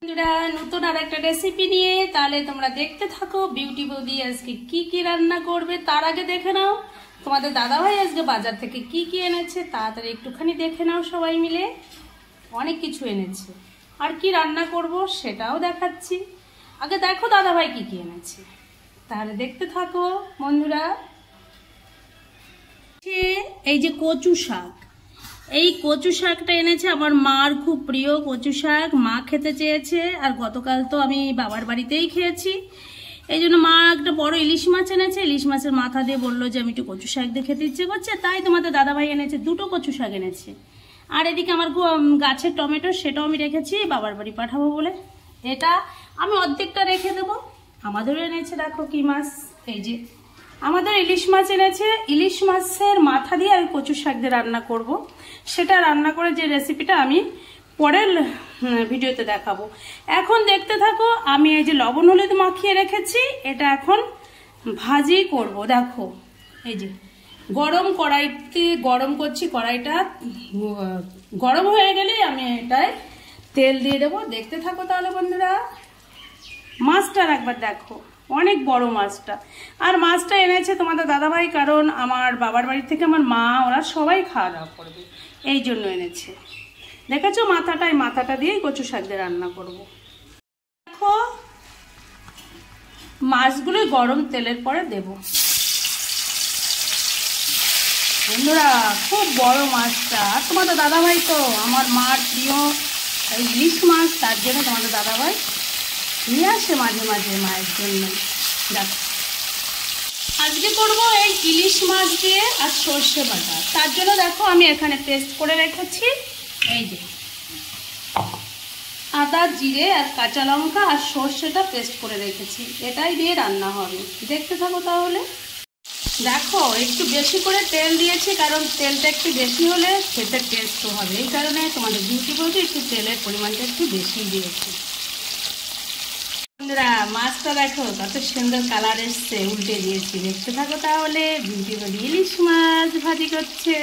বন্ধুরা নতুন আর একটা রেসিপি নিয়ে তাহলে তোমরা দেখতে থাকো। বিউটি বৌদি আজকে কি কি রান্না করবে তার আগে দেখে নাও তোমাদের দাদাভাই আজকে বাজার থেকে কি কি এনেছে। তাড়াতাড়ি একটুখানি দেখে নাও, সবাই মিলে অনেক কিছু এনেছে। আর কি রান্না করব সেটাও দেখাচ্ছি। আগে দেখো দাদাভাই কি কি এনেছে, তাহলে দেখতে থাকো বন্ধুরা। এই যে কচু শাক, এই কচু শাকটা এনেছে আমার মার খুব প্রিয় কচু শাক। মা খেতে চেয়েছে, আর গতকাল তো আমি বাবার বাড়িতেই খেয়েছি। এই জন্য মা একটা বড় ইলিশ মাছ এনেছে। ইলিশ মাছের মাথা দিয়ে বললো যে আমি একটু কচু শাক দিয়ে খেতে ইচ্ছে করছে, তাই তোমাদের দাদাভাই এনেছে, দুটো কচু শাক এনেছে। আর এদিকে আমার গাছের টমেটো, সেটাও আমি রেখেছি বাবার বাড়ি পাঠাবো বলে। এটা আমি অর্ধেকটা রেখে দেবো। আমাদেরও এনেছে দেখো কি মাছ, এই যে আমাদের ইলিশ মাছ এনেছে। ইলিশ মাছের মাথা দিয়ে আমি কচু শাক দিয়ে রান্না করব। সেটা রান্না করে যে রেসিপিটা আমি পরের ভিডিওতে দেখাবো। এখন দেখতে থাকো। আমি এই যে লবণ হলুদ মাখিয়ে রেখেছি, এটা এখন ভাজি করব। দেখো এই যে গরম কড়াইতে গরম করছি, কড়াইটা গরম হয়ে গেলেই আমি এটায় তেল দিয়ে দেবো। দেখতে থাকো তাহলে বন্ধুরা। মাছটার একবার দেখো, অনেক বড় মাছটা। আর মাছটা এনেছে তোমাদের দাদাভাই, কারণ আমার বাবার বাড়ি থেকে আমার মা ওরা সবাই খাওয়া দাওয়া করবে, এই জন্য এনেছে। দেখেছো মাথাটা, এই মাথাটা দিয়েই কচু শাক দিয়ে রান্না করব। দেখো মাছগুলো গরম তেলের পরে দেব বন্ধুরা। খুব বড় মাছটা। আর তোমাদের দাদাভাই তো আমার মার প্রিয় ইলিশ মাছ, তার জন্য তোমাদের দাদাভাই নিয়ে আসে মাঝে মাঝে মায়ের জন্য। দেখো আজকে করব এই ইলিশ মাছ দিয়ে আর সর্ষে বাটা। তার জন্য দেখো আমি এখানে পেস্ট করে রেখেছি, এই যে আদা জিরে আর কাঁচা লঙ্কা আর সর্ষেটা পেস্ট করে রেখেছি। এটাই দিয়ে রান্না হবে, দেখতে থাকো তাহলে। দেখো একটু বেশি করে তেল দিয়েছি, কারণ তেলটা একটু বেশি হলে খেতে টেস্টও হবে। এই কারণে তোমাদের বিউটি বলতে একটু তেলের পরিমাণটা একটু বেশি দিয়েছি। বন্ধুরা মাছটা দেখো কত সুন্দর কালার এসছে, উল্টে দিয়েছি। দেখতে থাকো তাহলে। বিউটি বলি ইলিশ মাছ ভাজি করছে।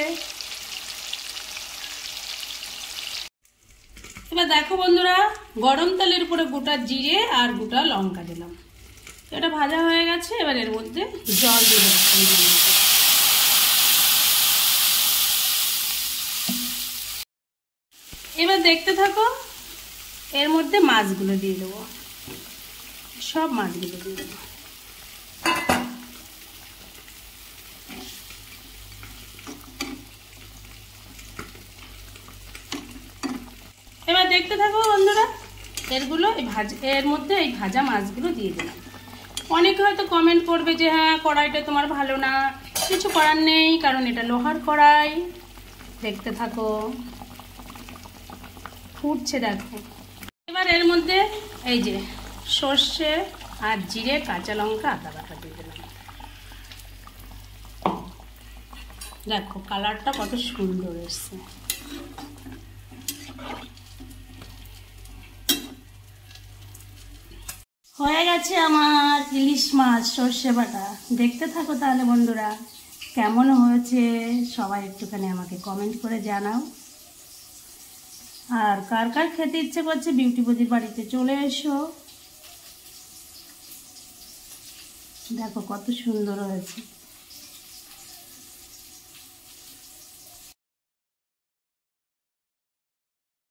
এবার দেখো বন্ধুরা, গরম তেলের উপরে গোটা জিরে আর গোটা লঙ্কা দিলাম। এটা ভাজা হয়ে গেছে। এবার এর মধ্যে জল দিয়ে দেবো। এবার দেখতে থাকো, এর মধ্যে মাছগুলো দিয়ে দেবো, সব মাছগুলো দিয়ে দেবো। এবার দেখতে থাকো বন্ধুরা, এর মধ্যে এই ভাজা মাছগুলো দিয়ে দিলাম। অনেকে হয়তো কমেন্ট করবে যে হ্যাঁ কড়াইটা তোমার ভালো না। কিছু করার নেই, কারণ এটা লোহার কড়াই। দেখতে থাকো, ফুটছে দেখো। এবার এর মধ্যে এই যে সর্ষে আর জিরে কাঁচা লঙ্কা আদা বাটা দিয়ে দিলাম। দেখো কালারটা কত সুন্দর এসছে। হয়ে গেছে আমার ইলিশ মাছ সর্ষে বাটা। দেখতে থাকো তাহলে বন্ধুরা, কেমন হয়েছে সবাই একটুখানি আমাকে কমেন্ট করে জানাও। আর কার কার খেতে ইচ্ছে করছে বিউটি বৌদির বাড়িতে চলে এসো। দেখো কত সুন্দর হয়েছে।